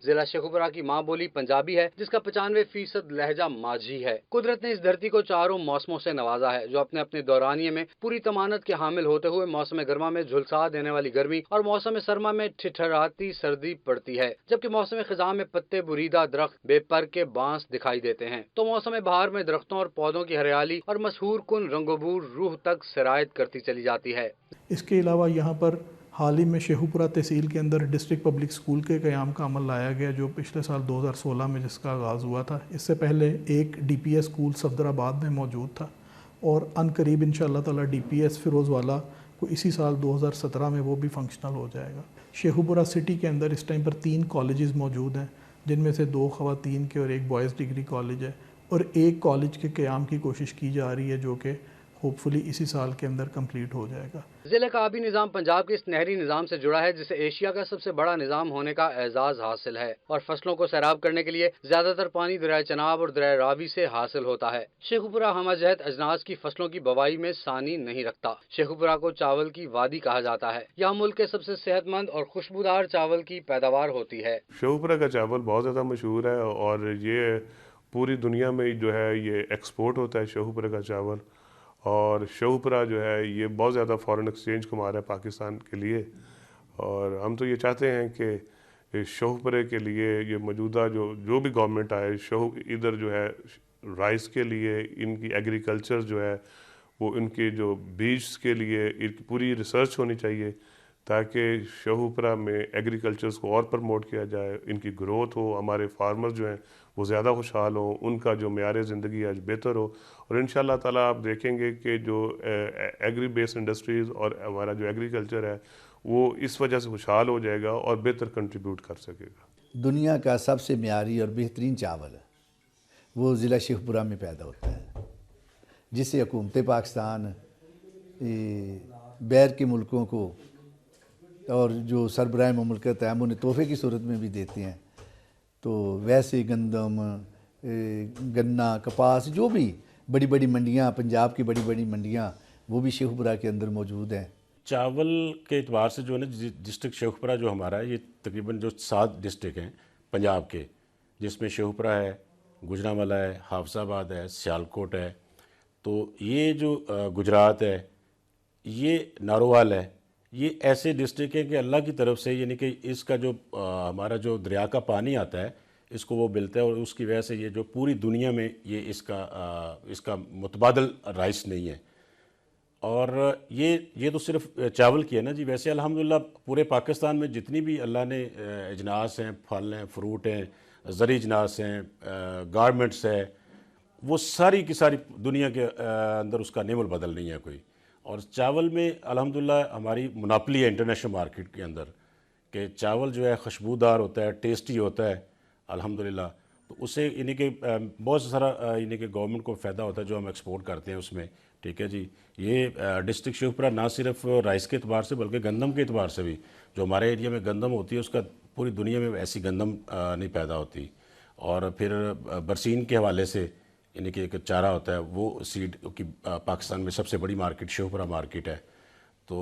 जिला शेखुपुरा की माँ बोली पंजाबी है, जिसका 95% लहजा माझी है। कुदरत ने इस धरती को चारों मौसमों से नवाजा है, जो अपने अपने दौरानिये में पूरी तमानत के हामिल होते हुए मौसम गर्मा में झुलसा देने वाली गर्मी और मौसम सरमा में ठिठराती सर्दी पड़ती है, जबकि मौसम खिजा में पत्ते बुरीदा दरख्त बेपर के बांस दिखाई देते हैं। तो मौसम बहार में दरख्तों और पौधों की हरियाली और मशहूर कुन रंगोबूर रूह तक सिरायत करती चली जाती है। इसके अलावा यहाँ पर हाल ही में शेखुपुरा तहसील के अंदर डिस्ट्रिक्ट पब्लिक स्कूल के क़याम का अमल लाया गया, जो पिछले साल 2016 में जिसका आगाज़ हुआ था। इससे पहले एक DPS स्कूल सफदराबाद में मौजूद था और अनकरीब इंशाअल्लाह ताला DPS फिरोज़वाला को इसी साल 2017 में वो भी फंक्शनल हो जाएगा। शेखुपुरा सिटी के अंदर इस टाइम पर 3 कॉलेजेस मौजूद हैं, जिनमें से 2 ख़वातीन के और एक बॉयज़ डिग्री कॉलेज है, और एक कॉलेज के क़याम की कोशिश की जा रही है, जो कि होपफुली इसी साल के अंदर कंप्लीट हो जाएगा। जिले का आबी निज़ाम पंजाब के इस नहरी निज़ाम से जुड़ा है, जिसे एशिया का सबसे बड़ा निज़ाम होने का एजाज़ हासिल है और फसलों को सैराब करने के लिए ज्यादातर पानी दरिया चनाब और दरिया रावी से हासिल होता है। शेखुपुरा हमजहत अजनास की फसलों की बवाई में सानी नहीं रखता। शेखुपुरा को चावल की वादी कहा जाता है। यहाँ मुल्क के सबसे सेहतमंद और खुशबूदार चावल की पैदावार होती है। शेखुपुरा का चावल बहुत ज़्यादा मशहूर है और ये पूरी दुनिया में जो है ये एक्सपोर्ट होता है शेखुपुरा का चावल। और शेखुपुरा जो है ये बहुत ज़्यादा फॉरेन एक्सचेंज कमा रहा है पाकिस्तान के लिए, और हम तो ये चाहते हैं कि शेखुपुरा के लिए ये मौजूदा जो भी गवर्नमेंट आए, इधर जो है राइस के लिए इनकी एग्रीकल्चर जो है वो इनके जो बीज के लिए इनकी पूरी रिसर्च होनी चाहिए, ताकि शेखुपुरा में एग्रीकल्चर्स को और प्रमोट किया जाए, इनकी ग्रोथ हो, हमारे फार्मर जो हैं वो ज़्यादा खुशहाल हो, उनका जो मेयार ज़िंदगी आज बेहतर हो। और इंशाअल्लाह ताला आप देखेंगे कि जो एग्री बेस्ड इंडस्ट्रीज़ और हमारा जो एग्रीकल्चर है वो इस वजह से खुशहाल हो जाएगा और बेहतर कंट्रीब्यूट कर सकेगा। दुनिया का सबसे मेयारी और बेहतरीन चावल वो ज़िला शेखुपुरा में पैदा होता है, जिसे हुकूमत पाकिस्तान बैर के मुल्कों को और जो सरबराह मुमलकत है उन्हें तोहफे की सूरत में भी देते हैं। तो वैसे गंदम, गन्ना, कपास, जो भी बड़ी बड़ी मंडियाँ, पंजाब की बड़ी बड़ी मंडियाँ, वो भी शेखुपुरा के अंदर मौजूद हैं। चावल के एतबार से जो है ना, डिस्ट्रिक्ट शेखुपुरा जो हमारा है, ये तकरीबन जो 7 डिस्ट्रिक्ट हैं पंजाब के, जिसमें शेखुपुरा है, गुजरांवाला है, हाफजाबाद है, सियालकोट है। तो ये जो गुजरात है, ये नारोवाल है, ये ऐसे डिस्ट्रिक्ट हैं कि अल्लाह की तरफ से, यानी कि इसका जो हमारा जो दरिया का पानी आता है इसको वो मिलता है, और उसकी वजह से ये जो पूरी दुनिया में ये इसका मुतबादल राइस नहीं है। और ये तो सिर्फ चावल की है ना जी। वैसे अल्हम्दुलिल्लाह पूरे पाकिस्तान में जितनी भी अल्लाह ने अजनास हैं, फल हैं, फ्रूट हैं, ज़री अजनास हैं, गारमेंट्स है, वो सारी की सारी दुनिया के अंदर उसका नेमुल बदल नहीं है कोई। और चावल में अल्हम्दुलिल्लाह हमारी मुनाफली है इंटरनेशनल मार्केट के अंदर, कि चावल जो है खुशबूदार होता है, टेस्टी होता है अल्हम्दुलिल्लाह। तो उससे यानी कि बहुत सारा यानी कि गवर्नमेंट को फ़ायदा होता है जो हम एक्सपोर्ट करते हैं उसमें। ठीक है जी। ये डिस्ट्रिक्ट शेखुपुरा ना सिर्फ राइस के अतबार से बल्कि गंदम के अतबार से भी, जो हमारे एरिया में गंदम होती है उसका पूरी दुनिया में ऐसी गंदम नहीं पैदा होती। और फिर बरसीन के हवाले से यानी कि एक चारा होता है, वो सीड की पाकिस्तान में सबसे बड़ी मार्केट शेखुपुरा मार्केट है। तो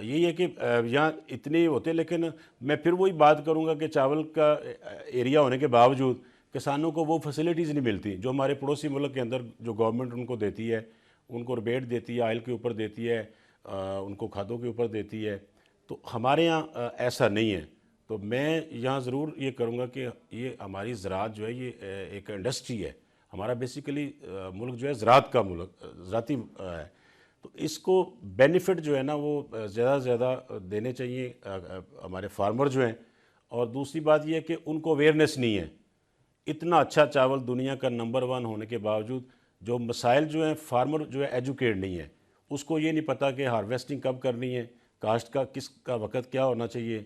यही है कि यहाँ इतने होते हैं, लेकिन मैं फिर वही बात करूँगा कि चावल का एरिया होने के बावजूद किसानों को वो फैसिलिटीज़ नहीं मिलती जो हमारे पड़ोसी मुल्क के अंदर जो गवर्नमेंट उनको देती है। उनको रिबेट देती है, ऑयल के ऊपर देती है, उनको खादों के ऊपर देती है। तो हमारे यहाँ ऐसा नहीं है। तो मैं यहाँ ज़रूर ये करूँगा कि ये हमारी ज़राअत जो है ये एक इंडस्ट्री है। हमारा बेसिकली मुल्क जो है ज़राअत का मुल्क, ज़राती है। तो इसको बेनिफिट जो है ना वो ज़्यादा से ज़्यादा देने चाहिए हमारे फार्मर जो हैं। और दूसरी बात यह है कि उनको अवेयरनेस नहीं है। इतना अच्छा चावल दुनिया का नंबर 1 होने के बावजूद जो मसाइल जो हैं, फार्मर जो है एजुकेट नहीं है, उसको ये नहीं पता कि हार्वेस्टिंग कब करनी है, काश्त का किसका वक़्त क्या होना चाहिए।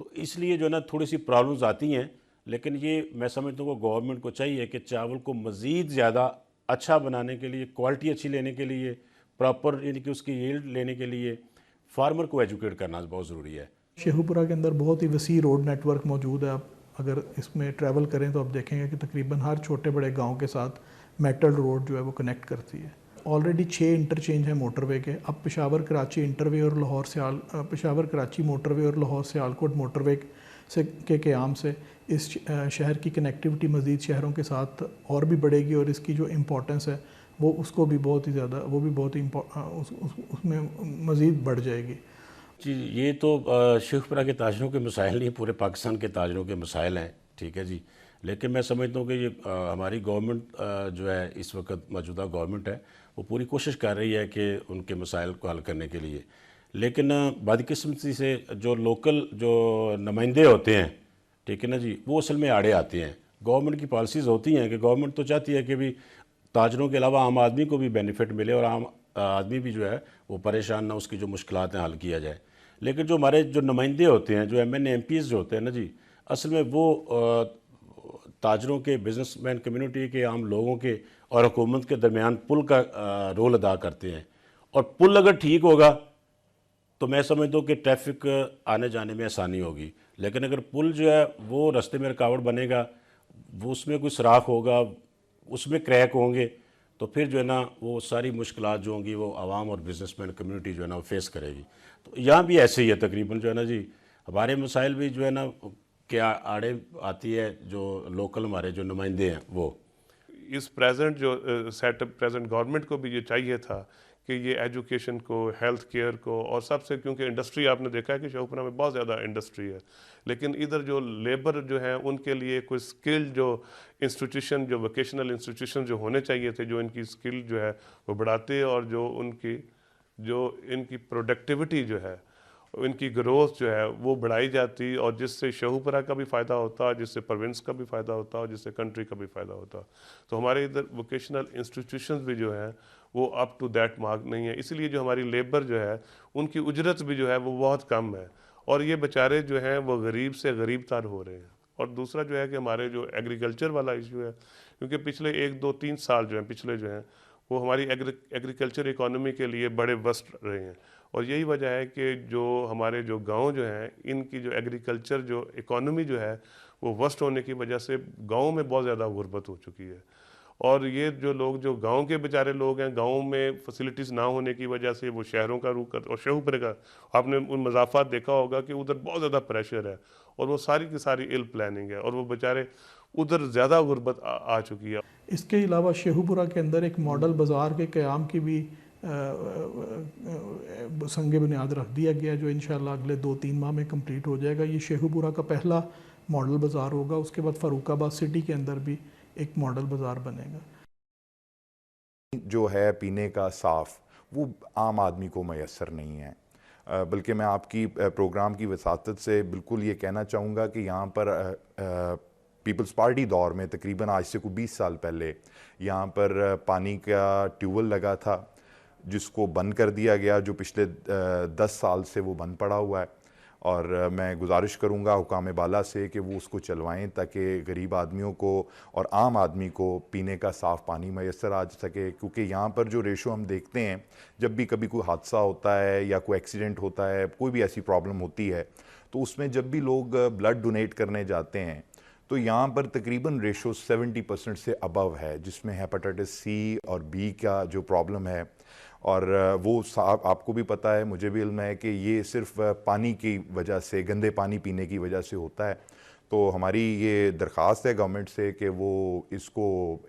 तो इसलिए जो है ना थोड़ी सी प्रॉब्लम्स आती हैं। लेकिन ये मैं समझता हूँ कि गवर्नमेंट को चाहिए कि चावल को मज़ीद ज़्यादा अच्छा बनाने के लिए, क्वालिटी अच्छी लेने के लिए, प्रॉपर यानी कि उसकी यील्ड लेने के लिए फार्मर को एजुकेट करना बहुत ज़रूरी है। शेखुपुरा के अंदर बहुत ही वसी रोड नेटवर्क मौजूद है। आप अगर इसमें ट्रैवल करें तो आप देखेंगे कि तकरीबन हर छोटे बड़े गांव के साथ मेटल रोड जो है वो कनेक्ट करती है। ऑलरेडी 6 इंटरचेंज है मोटरवे के। अब पेशावर कराची इंटरवे और पेशावर कराची मोटरवे और लाहौर सियालकोट मोटरवे से के क़याम से इस शहर की कनेक्टिविटी मज़ीद शहरों के साथ और भी बढ़ेगी और इसकी जो इम्पोर्टेंस है वो उसको भी बहुत ही ज़्यादा वो भी बहुत ही उसमें मज़ीद बढ़ जाएगी। जी, ये तो शेखपुरा के ताजरों के मसाइल नहीं, पूरे पाकिस्तान के ताजरों के मसाइल हैं, ठीक है जी। लेकिन मैं समझता हूँ कि ये हमारी गवर्नमेंट जो है इस वक्त मौजूदा गवर्नमेंट है वो पूरी कोशिश कर रही है कि उनके मसाइल को हल करने के लिए, लेकिन बदकिस्मती से जो लोकल जो नुमाइंदे होते हैं, ठीक है ना जी, वो असल में आड़े आते हैं। गवर्नमेंट की पॉलिसीज़ होती हैं कि गवर्नमेंट तो चाहती है कि भी ताजरों के अलावा आम आदमी को भी बेनिफिट मिले और आम आदमी भी जो है वो परेशान ना, उसकी जो मुश्किलात हैं हल किया जाए। लेकिन जो हमारे जो नुमाइंदे होते हैं, जो MNA MPs जो होते हैं ना जी, असल में वो ताजरों के, बिजनेसमैन कम्युनिटी के, आम लोगों के और हुकूमत के दरमियान पुल का रोल अदा करते हैं। और पुल अगर ठीक होगा तो मैं समझता हूँ कि ट्रैफिक आने जाने में आसानी होगी। लेकिन अगर पुल जो है वो रास्ते में रुकावट बनेगा, वो उसमें कोई सुराख होगा, उसमें क्रैक होंगे, तो फिर जो है ना वो सारी मुश्किलात जो होंगी वो आवाम और बिजनेसमैन कम्युनिटी जो है ना वो फेस करेगी। तो यहाँ भी ऐसे ही है तकरीबन, जो है ना जी, हमारे मसाइल भी जो है ना क्या आड़े आती है जो लोकल हमारे जो नुमाइंदे हैं वो। इस प्रेजेंट जो सेटअप प्रेजेंट गवर्नमेंट को भी ये चाहिए था कि ये एजुकेशन को, हेल्थ केयर को, और सबसे, क्योंकि इंडस्ट्री आपने देखा है कि शेखपुरा में बहुत ज़्यादा इंडस्ट्री है, लेकिन इधर जो लेबर जो है उनके लिए कोई स्किल जो इंस्टीट्यूशन, जो वोकेशनल इंस्टीट्यूशन जो होने चाहिए थे, जो इनकी स्किल जो है वो बढ़ाते और जो इनकी प्रोडक्टिविटी जो है, इनकी ग्रोथ जो है वो बढ़ाई जाती, और जिससे शेखपुरा का भी फ़ायदा होता, जिससे प्रोविंस का भी फ़ायदा होता और जिससे कंट्री का भी फ़ायदा होता। तो हमारे इधर वोकेशनल इंस्टीट्यूशंस भी जो हैं वो अप टू दैट मार्क नहीं है, इसलिए जो हमारी लेबर जो है उनकी उजरत भी जो है वो बहुत कम है, और ये बेचारे जो हैं वो गरीब से गरीब तर हो रहे हैं। और दूसरा जो है कि हमारे जो एग्रीकल्चर वाला इशू है, क्योंकि पिछले 1-2-3 साल जो हैं, पिछले जो हैं वो हमारी एग्रीकल्चर इकोनॉमी के लिए बड़े वर्स्ट रहे हैं, और यही वजह है कि जो हमारे जो गांव जो हैं, इनकी जो एग्रीकल्चर जो इकोनॉमी जो है वो वर्स्ट होने की वजह से गांव में बहुत ज़्यादा गुर्बत हो चुकी है। और ये जो लोग, जो गांव के बेचारे लोग हैं, गांव में फैसिलिटीज़ ना होने की वजह से वो शहरों का रुख कर, और शेखपुरे का आपने उन मज़ाफ़ात देखा होगा कि उधर बहुत ज़्यादा प्रेशर है, और वो सारी की सारी इल प्लानिंग है, और वो बेचारे उधर ज़्यादा गुर्बत आ चुकी है। इसके अलावा शेखपुरा के अंदर एक मॉडल बाज़ार के क़याम की भी संग बुनियाद रख दिया गया, जो इंशाल्लाह अगले 2-3 माह में कंप्लीट हो जाएगा। ये शेखपुरा का पहला मॉडल बाज़ार होगा। उसके बाद फ़ारुखाबाद सिटी के अंदर भी एक मॉडल बाज़ार बनेगा। जो है पीने का साफ़, वो आम आदमी को मैसर नहीं है। बल्कि मैं आपकी प्रोग्राम की वसातत से बिल्कुल ये कहना चाहूँगा कि यहाँ पर पीपल्स पार्टी दौर में तकरीबन आज से कोई 20 साल पहले यहाँ पर पानी का ट्यूबवेल लगा था, जिसको बंद कर दिया गया, जो पिछले 10 साल से वो बंद पड़ा हुआ है। और मैं गुजारिश करूँगा हुकाम बाला से कि वो उसको चलवाएं, ताकि गरीब आदमियों को और आम आदमी को पीने का साफ़ पानी मैसर आ सके। क्योंकि यहाँ पर जो रेशो हम देखते हैं, जब भी कभी कोई हादसा होता है या कोई एक्सीडेंट होता है, कोई भी ऐसी प्रॉब्लम होती है, तो उसमें जब भी लोग ब्लड डोनेट करने जाते हैं तो यहाँ पर तकरीबन रेशो 70% से अबव है, जिसमें हेपेटाइटिस सी और बी का जो प्रॉब्लम है। और वो आपको भी पता है, मुझे भी इल्म है कि ये सिर्फ पानी की वजह से, गंदे पानी पीने की वजह से होता है। तो हमारी ये दरख्वास्त है गवर्नमेंट से कि वो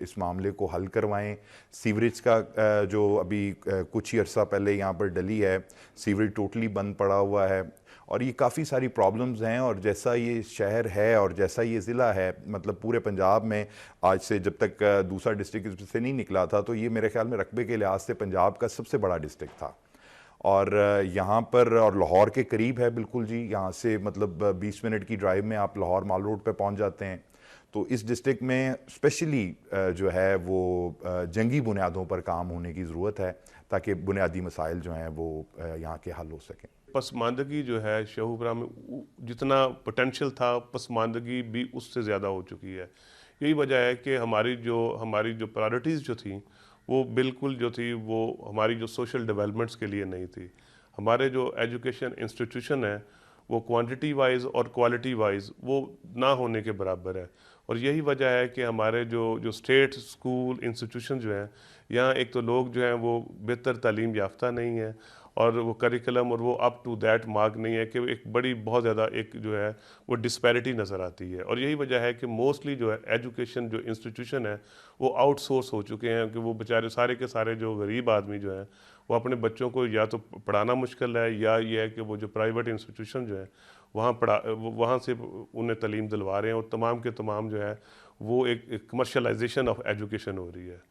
इस मामले को हल करवाएं। सीवरेज का जो अभी कुछ ही अर्सा पहले यहाँ पर डली है, सीवरेज टोटली बंद पड़ा हुआ है, और ये काफ़ी सारी प्रॉब्लम्स हैं। और जैसा ये शहर है और जैसा ये ज़िला है, मतलब पूरे पंजाब में आज से, जब तक दूसरा डिस्ट्रिक्ट से नहीं निकला था, तो ये मेरे ख्याल में रकबे के लिहाज से पंजाब का सबसे बड़ा डिस्ट्रिक्ट था। और यहाँ पर, और लाहौर के करीब है बिल्कुल जी, यहाँ से मतलब 20 मिनट की ड्राइव में आप लाहौर माल रोड पे पहुँच जाते हैं। तो इस डिस्ट्रिक्ट में स्पेशली जो है वो जंगी बुनियादों पर काम होने की ज़रूरत है, ताकि बुनियादी मसाइल जो हैं वो यहाँ के हल हो सकें। पसमानदगी जो है शेखपुरा में, जितना पोटेंशियल था, पसमानदगी भी उससे ज़्यादा हो चुकी है। यही वजह है कि हमारी जो प्रायोरिटीज़ जो थी वो बिल्कुल जो थी वो हमारी जो सोशल डेवलपमेंट्स के लिए नहीं थी। हमारे जो एजुकेशन इंस्टीट्यूशन है वो क्वांटिटी वाइज और क्वालिटी वाइज वो ना होने के बराबर है, और यही वजह है कि हमारे जो स्टेट स्कूल इंस्टीट्यूशन जो हैं, यहाँ एक तो लोग जो हैं वो बेहतर तालीम याफ्ता नहीं है, और वो करिकुलम और वो अप टू दैट मार्क नहीं है, कि एक बड़ी बहुत ज़्यादा एक जो है वो डिस्पैरिटी नज़र आती है। और यही वजह है कि मोस्टली जो है एजुकेशन जो इंस्टीट्यूशन है वो आउटसोर्स हो चुके हैं, कि वो बेचारे सारे के सारे जो गरीब आदमी जो है वो अपने बच्चों को या तो पढ़ाना मुश्किल है, या ये है कि वो जो प्राइवेट इंस्टीट्यूशन जो है वहाँ से उन्हें तालीम दिलवा रहे हैं, और तमाम के तमाम जो है वो एक कमर्शलाइजेशन ऑफ एजुकेशन हो रही है।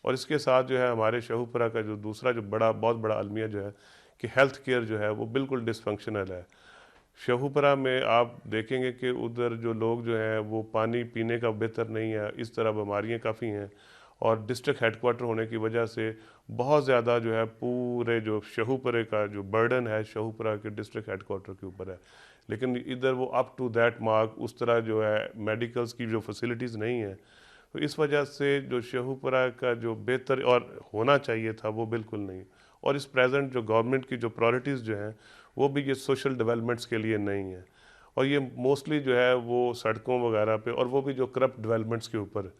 और इसके साथ जो है हमारे शहूपुरा का जो दूसरा जो बहुत बड़ा अलमिया जो है कि हेल्थ केयर जो है वो बिल्कुल डिसफंक्शनल है। शहूपुरा में आप देखेंगे कि उधर जो लोग जो हैं वो पानी पीने का बेहतर नहीं है, इस तरह बीमारियां काफ़ी हैं, और डिस्ट्रिक्ट हेडक्वार्टर होने की वजह से बहुत ज़्यादा जो है पूरे जो शहूपुरे का जो बर्डन है शहूपुरा के डिस्ट्रिक्ट हेडक्वार्टर के ऊपर है। लेकिन इधर वो अप टू दैट मार्क उस तरह जो है मेडिकल्स की जो फैसिलिटीज़ नहीं है, तो इस वजह से जो शहूपुरा का जो बेहतर और होना चाहिए था वो बिल्कुल नहीं। और इस प्रेजेंट जो गवर्नमेंट की जो प्रायोरिटीज़ जो हैं वो भी ये सोशल डेवलपमेंट्स के लिए नहीं है, और ये मोस्टली जो है वो सड़कों वगैरह पे, और वो भी जो करप्ट डेवलपमेंट्स के ऊपर,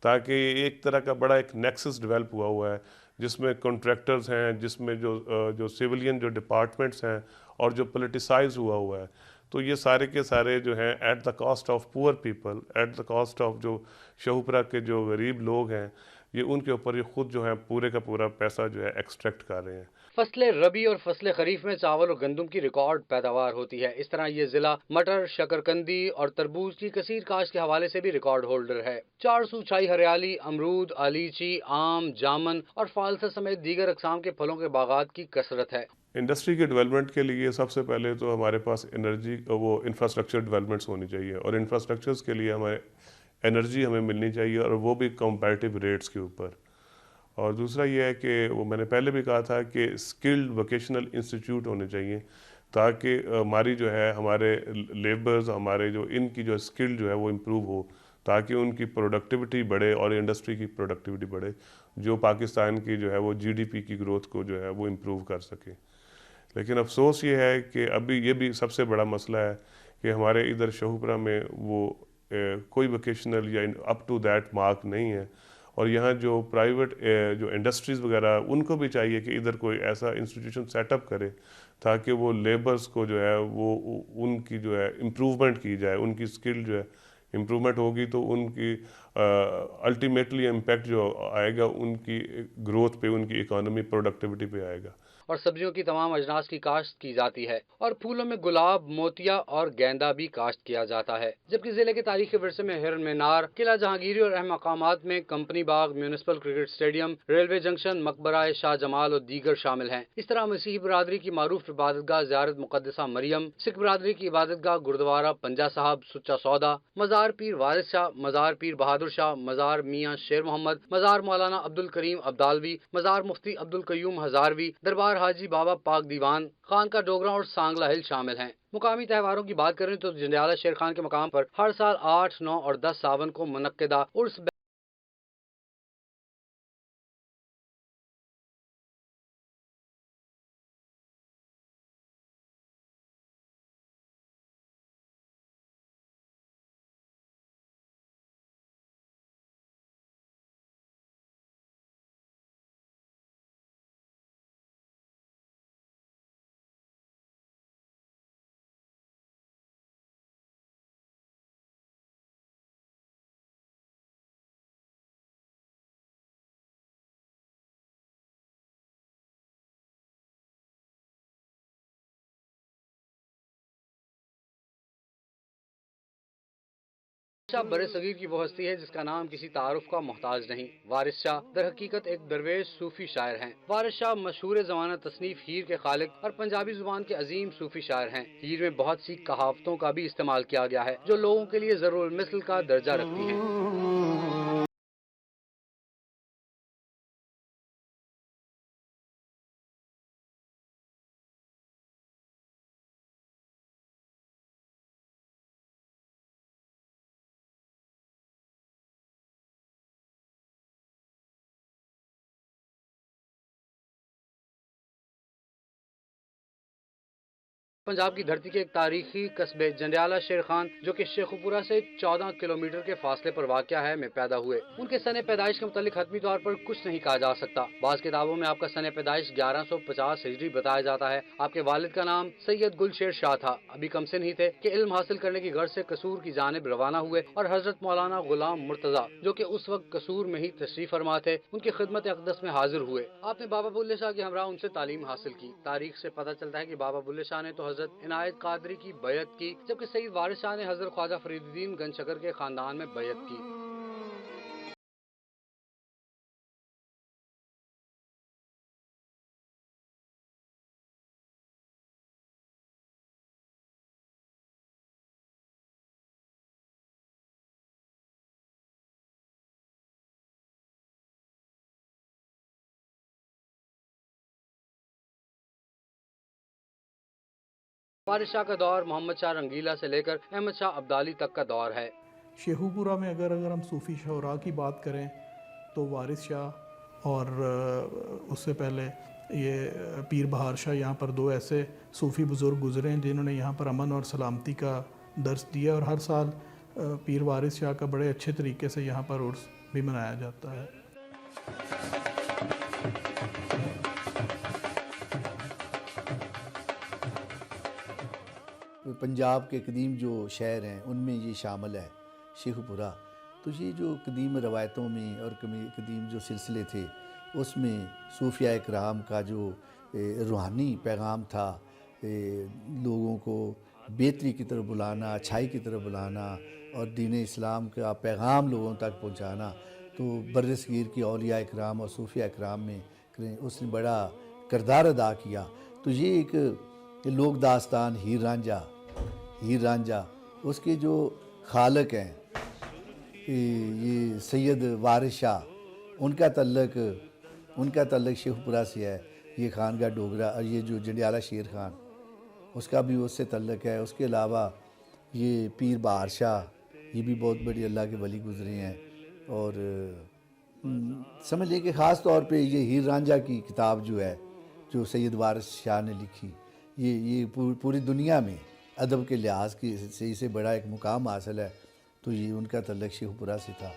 ताकि एक तरह का बड़ा एक नेक्सस डेवलप हुआ है जिसमें कॉन्ट्रैक्टर्स हैं, जिसमें जो सिविलियन जो डिपार्टमेंट्स हैं, और जो पोलिटिसाइज हुआ है। तो ये सारे के सारे जो हैं at the cost of poor people, at the cost of जो शहूपुरा के जो गरीब लोग हैं, ये उनके ऊपर ये खुद जो है पूरे का पूरा पैसा जो है एक्सट्रैक्ट कर रहे हैं। फसलें रबी और फसलें खरीफ में चावल और गंदम की रिकॉर्ड पैदावार होती है। इस तरह ये जिला मटर, शकरकंदी और तरबूज की कसीर काश्त के हवाले से भी रिकॉर्ड होल्डर है। 400 छाई हरियाली, अमरूद, आलीची, आम, जामन और फालसा समेत दीगर अकसाम के फलों के बागात की कसरत है। इंडस्ट्री के डेवलपमेंट के लिए सबसे पहले तो हमारे पास एनर्जी वो इंफ्रास्ट्रक्चर डेवलपमेंट्स होनी चाहिए, और इंफ्रास्ट्रक्चर्स के लिए हमें एनर्जी हमें मिलनी चाहिए, और वो भी कंपैरेटिव रेट्स के ऊपर। और दूसरा ये है कि वो मैंने पहले भी कहा था कि स्किल्ड वोकेशनल इंस्टीट्यूट होने चाहिए, ताकि हमारी जो है हमारे लेबर्स, हमारे जो इनकी जो स्किल जो है वो इम्प्रूव हो, ताकि उनकी प्रोडक्टिविटी बढ़े और इंडस्ट्री की प्रोडक्टिविटी बढ़े, जो पाकिस्तान की जो है वो जीडीपी की ग्रोथ को जो है वो इम्प्रूव कर सके। लेकिन अफसोस ये है कि अभी ये भी सबसे बड़ा मसला है कि हमारे इधर शहूपुरा में वो कोई वोकेशनल या अप टू दैट मार्क नहीं है, और यहाँ जो प्राइवेट जो इंडस्ट्रीज़ वगैरह उनको भी चाहिए कि इधर कोई ऐसा इंस्टीट्यूशन सेटअप करे ताकि वो लेबर्स को जो है वो उनकी जो है इम्प्रूवमेंट की जाए, उनकी स्किल जो है इम्प्रूवमेंट होगी तो उनकी अल्टीमेटली इम्पैक्ट जो आएगा उनकी ग्रोथ पे, उनकी इकोनॉमी प्रोडक्टिविटी पे आएगा। और सब्जियों की तमाम अजनास की काश्त की जाती है, और फूलों में गुलाब, मोतिया और गेंदा भी काश्त किया जाता है। जबकि जिले के तारीखी विरसे में हिरन मीनार, किला जहांगीरी और अहम मकामात में कंपनी बाग, municipal cricket stadium, railway junction, मकबरा शाह जमाल और दीगर शामिल हैं। इस तरह मसीही बरादरी की मारूफ इबादतगाह ज़ियारत मुक़द्दसा मरियम, सिख बरादरी की इबादतगाह गुरुद्वारा पंजा साहब सुच्चा सौदा, मज़ार पीर वारिस शाह, मज़ार पीर बहादुर शाह, मज़ार मियाँ शेर मोहम्मद, मज़ार मौलाना अब्दुल करीम अब्दालवी, मज़ार मुफ्ती अब्दुल कयूम हज़ारवी, दरबार हाजी बाबा पाक दीवान, खानका डोगरा और सांगला हिल शामिल हैं। मुकामी त्योहारों की बात करें तो जंडियाला शेर खान के मकाम पर हर साल 8, 9 और 10 सावन को मुनक्किदा उर्स शाह बरे सगीर की वो हस्ती है जिसका नाम किसी तारुफ का मोहताज नहीं। वारिस शाह दर हकीकत एक दरवेश सूफी शायर हैं। वारिस शाह मशहूर ज़माना तसनीफ हीर के खालिक और पंजाबी जुबान के अजीम सूफी शायर हैं। हीर में बहुत सी कहावतों का भी इस्तेमाल किया गया है जो लोगों के लिए ज़रूर मिसल का दर्जा रखती हैं। पंजाब की धरती के एक तारीखी कस्बे जंडियाला शेर खान, जो कि शेखुपुरा से 14 किलोमीटर के फासले पर वाक़या है, में पैदा हुए। उनके सने पैदाइश के मुतालिक हतमी तौर पर कुछ नहीं कहा जा सकता। बाज़ किताबों में आपका सने पैदाइश 1150 हिजरी बताया जाता है। आपके वालिद का नाम सैयद गुलशेर शाह था। अभी कमसिन ही थे कि इल्म हासिल करने की गर्ज से कसूर की जानिब रवाना हुए और हजरत मौलाना गुलाम मुर्तजा, जो कि उस वक्त कसूर में ही तशरीफ फरमा थे, उनकी खिदमत अक़दस में हाजिर हुए। आपने बाबा बुल्ले शाह के हमरा उनसे तालीम हासिल की। तारीख से पता चलता है कि बाबा बुल्ले शाह ने तो हजरत इनायत कादरी की बैयत की, जबकि सईद वारिस शाह ने हजरत ख्वाजा फरीदुद्दीन गंजशकर के खानदान में बैयत की। वारिस शाह का दौर मोहम्मद शाह रंगीला से लेकर अहमद शाह अब्दाली तक का दौर है। शेखुपुरा में अगर हम सूफ़ी शोरा की बात करें तो वारिस शाह और उससे पहले ये पीर बहार शाह, यहाँ पर दो ऐसे सूफ़ी बुज़ुर्ग गुज़रे हैं जिन्होंने यहाँ पर अमन और सलामती का दर्स दिया, और हर साल पीर वारिस शाह का बड़े अच्छे तरीके से यहाँ पर उर्स भी मनाया जाता है। पंजाब के कदीम जो शहर हैं उनमें ये शामिल है शेखुपुरा। तो ये जो कदीम रवायतों में और कदीम जो सिलसिले थे उसमें सूफिया इकराम का जो रूहानी पैगाम था, लोगों को बेहतरी की तरफ बुलाना, अच्छाई की तरफ बुलाना और दीन इस्लाम का पैगाम लोगों तक पहुँचाना, तो बर्रसगीर की औलिया इकराम और सूफिया इकराम में उसने बड़ा किरदार अदा किया। तो ये एक लोक दास्तान हीर रांझा उसके जो खालक हैं ये सैयद वारिस शाह, उनका तल्लक शेखुपुरा से है। ये खानगा डोगरा और ये जो जंडियाला शेर खान उसका भी उससे तल्लक है। उसके अलावा ये पीर बहार शाह, ये भी बहुत बड़ी अल्लाह के वली गुजरे हैं। और समझ लें कि ख़ास तौर पे ये हीर रांझा की किताब जो है, जो सैयद वारिस शाह ने लिखी, ये पूरी दुनिया में अदब के लिहाज की से इसे बड़ा एक मुकाम हासिल है। तो ये उनका तल्लक शेखुपुरा से था।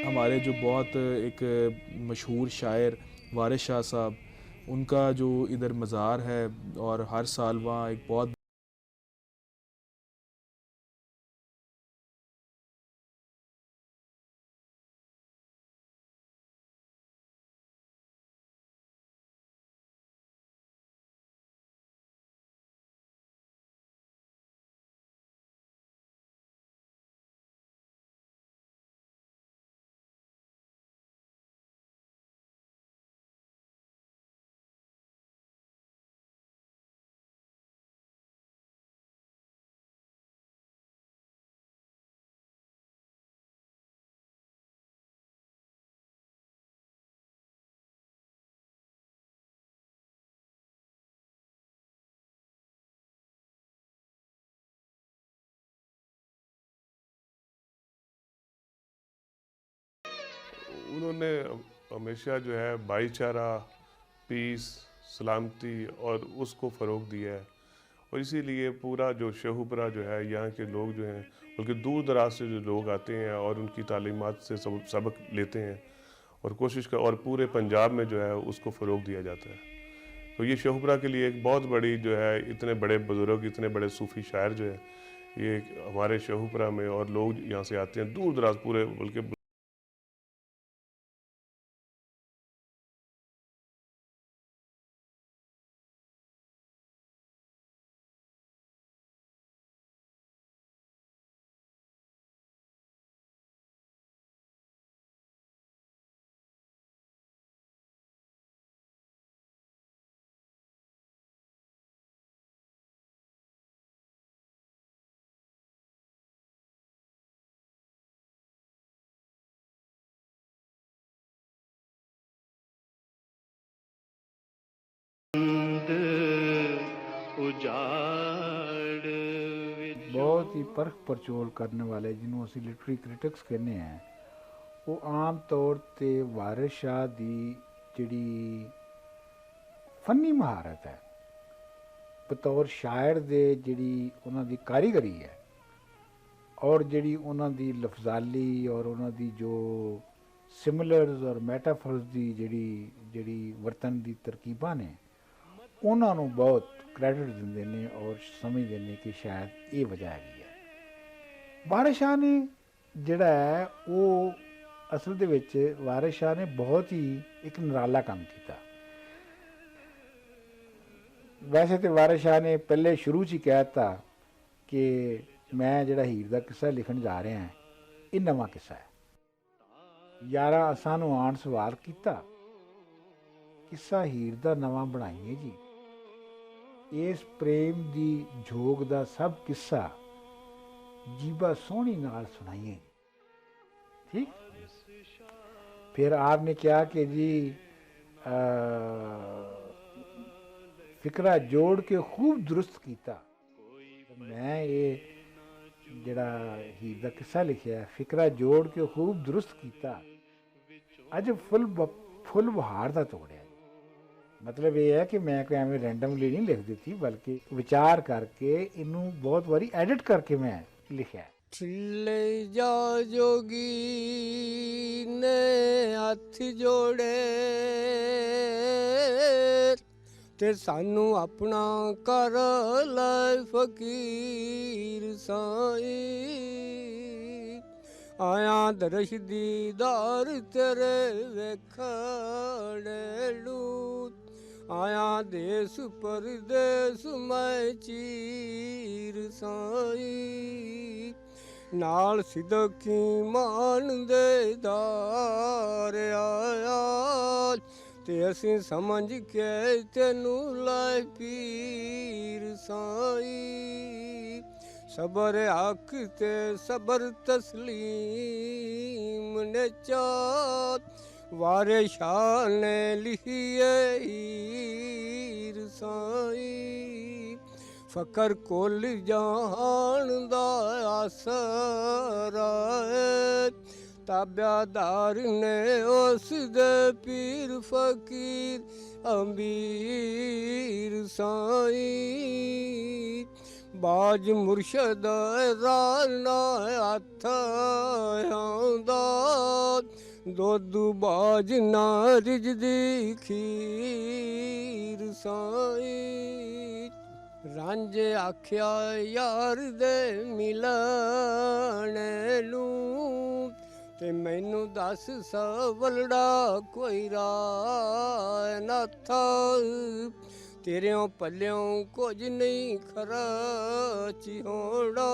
हमारे जो बहुत एक मशहूर शायर वारिस शाह साहब, उनका जो इधर मज़ार है और हर साल वहाँ एक बहुत उन्होंने हमेशा जो है भाईचारा, पीस, सलामती और उसको फ़रोग दिया है। और इसीलिए पूरा जो शेखुपुरा जो है, यहाँ के लोग जो हैं, बल्कि दूर दराज से जो लोग आते हैं और उनकी तालीमात से सबक लेते हैं और और पूरे पंजाब में जो है उसको फ़रोग दिया जाता है। तो ये शेखुपुरा के लिए एक बहुत बड़ी जो है, इतने बड़े बुज़ुर्ग, इतने बड़े सूफ़ी शायर जो है, ये हमारे शेखुपुरा में, और लोग यहाँ से आते हैं दूर दराज पूरे, बल्कि बहुत ही परख परचोल करने वाले जिन्हों ਅਸੀਂ ਲਿਟਰੇਰੀ ਕ੍ਰਿਟਿਕਸ ਕਹਿੰਦੇ ਆ ਉਹ ਆਮ ਤੌਰ ਤੇ ਵਾਰਿਸ ਸ਼ਾਹ ਦੀ ਜਿਹੜੀ ਫਨੀ ਮਹਾਰਤ ਹੈ ਬਤੌਰ ਸ਼ਾਇਰ ਦੇ ਜਿਹੜੀ ਉਹਨਾਂ ਦੀ ਕਾਰੀਗਰੀ ਹੈ ਔਰ ਜਿਹੜੀ ਉਹਨਾਂ ਦੀ ਲਫ਼ਜ਼ਾਲੀ ਔਰ ਉਹਨਾਂ ਦੀ ਜੋ ਸਿਮਿਲਰਸ ਔਰ ਮੈਟਾਫਰਸ ਦੀ ਜਿਹੜੀ ਵਰਤਨ ਦੀ ਤਰਕੀਬਾਂ ਨੇ ਉਹਨਾਂ ਨੂੰ ਬਹੁਤ ਕ੍ਰੈਡਿਟ ਦਿੰਦੇ ਨੇ ਔਰ ਸਮਝਦੇ ਨੇ ਕਿ ਸ਼ਾਇਦ ਇਹ ਵਜ੍ਹਾ ਹੈਗੀ ਹੈ। ਵਾਰਿਸ ਸ਼ਾਹ ਨੇ ਜਿਹੜਾ ਹੈ ਉਹ ਅਸਲ ਦੇ ਵਿੱਚ ਵਾਰਿਸ ਸ਼ਾਹ ਨੇ ਬਹੁਤ ਹੀ ਇੱਕ ਨਿਰਾਲਾ ਕੰਮ ਕੀਤਾ। ਵੈਸੇ ਤਾਂ ਵਾਰਿਸ ਸ਼ਾਹ ਨੇ ਪਹਿਲੇ ਸ਼ੁਰੂ 'ਚ ਹੀ ਕਹਿ ਦਿੱਤਾ ਕਿ ਮੈਂ ਜਿਹੜਾ ਹੀਰ ਦਾ ਕਿੱਸਾ ਲਿਖਣ ਜਾ ਰਿਹਾ ਹਾਂ ਇਹ ਨਵਾਂ ਕਿੱਸਾ ਹੈ। ਯਾਰਾ ਅਸਾਂ ਨੂੰ ਆਣ ਸਵਾਲ ਕੀਤਾ ਕਿੱਸਾ ਹੀਰ ਦਾ ਨਵਾਂ ਬਣਾਈਏ ਜੀ, ਇਸ ਪ੍ਰੇਮ ਦੀ ਝੋਗ ਦਾ ਸਭ ਕਿੱਸਾ ਜੀਬਾ ਸੋਹਣੀ ਨਾਲ ਸੁਣਾਈਏ। ठीक। फिर आपने क्या कि जी फिक्रा जोड़ के खूब दुरुस्त किया। मैं ये जड़ा हीर दा किस्सा लिखिया फिक्रा जोड़ के खूब दुरुस्त किया अज फुल बहार दा तोड़िया। मतलब ये है कि मैं कोई एवं रैंडमली नहीं लिख दी बल्कि विचार करके इनू बहुत बारी एडिट करके मैं लिखा। ले जा जोगी ने हथ जोड़े ते सानू अपना कर लै फकीर साई। आया दरश दीदार तेरे वेखड़े लूत आया देश परदेश मैं चीर साई। नाल सिदकी मान दे दार आया ते असीं समझ के तेनू लै पीर साई। सबर हक ते सबर तस्लीम ने चात वारिस शाह ने लिखिए हीर साई। फकर कुल जहान दा आसरा ताब्यादार ने उस दे पीर फकीर अमीर साई। बाज मुर्शद राना हथ आंदा दुध बाज ना रिजदी खीर साई। रांझे आख्या यार दे मिलने लूं ते मैनू दस सवलड़ा कोई राह ना था। तेरियों पल्लियों कुछ नहीं खर्च होना